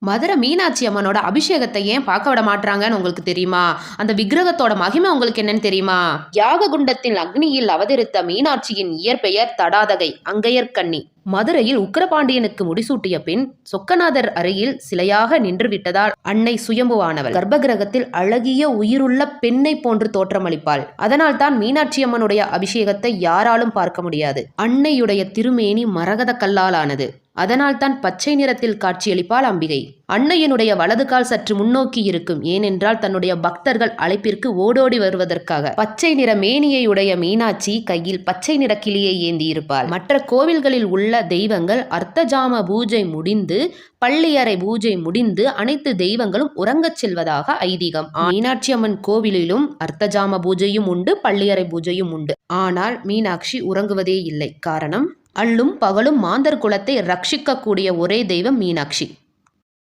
மதுரை மீனாட்சி அம்மனோட அபிஷேகத்தை ஏன் பார்க்க விட மாட்டாங்கன்னு உங்களுக்கு தெரியுமா? அந்த விக்கிரகத்தோட மகிமை உங்களுக்கு என்னன்னு தெரியுமா? யாக குண்டத்தில் அக்னியில் அவதரித்த மீனாட்சியின் இயற்பெயர் தடாதகை, அங்கையர்கண்ணி. மதுரையில் உக்கிரபாண்டியனுக்கு முடிசூட்டிய பின் சொக்கநாதர் அருகில் சிலையாக நின்று விட்டதால் அன்னை சுயம்புவானவள் கர்ப்பகிரகத்தில் அழகிய உயிருள்ள பெண்ணை போன்று தோற்றமளிப்பாள். அதனால் தான் மீனாட்சி அம்மனுடைய அபிஷேகத்தை யாராலும் பார்க்க முடியாது. அன்னையுடைய திருமேனி மரகத கல்லாலானது. அதனால் தான் பச்சை நிறத்தில் காட்சியளிப்பாள் அம்பிகை. அன்னையனுடைய வலது கால் சற்று முன்னோக்கி இருக்கும். ஏனென்றால் தன்னுடைய பக்தர்கள் அழைப்பிற்கு ஓடோடி வருவதற்காக. பச்சை நிற மேனியை உடைய மீனாட்சி கையில் பச்சை நிற கிளியை ஏந்தி இருப்பாள். மற்ற கோவில்களில் உள்ள தெய்வங்கள் அர்த்தஜாம பூஜை முடிந்து பள்ளியறை பூஜை முடிந்து அனைத்து தெய்வங்களும் உறங்கச் செல்வதாக ஐதீகம். மீனாட்சி அம்மன் கோவிலிலும் அர்த்தஜாம பூஜையும் உண்டு, பள்ளியறை பூஜையும் உண்டு. ஆனால் மீனாட்சி உறங்குவதே இல்லை. காரணம், அள்ளும் பகலும் மாந்தர் குலத்தை ரட்சிக்கக்கூடிய ஒரே தெய்வம் மீனாட்சி.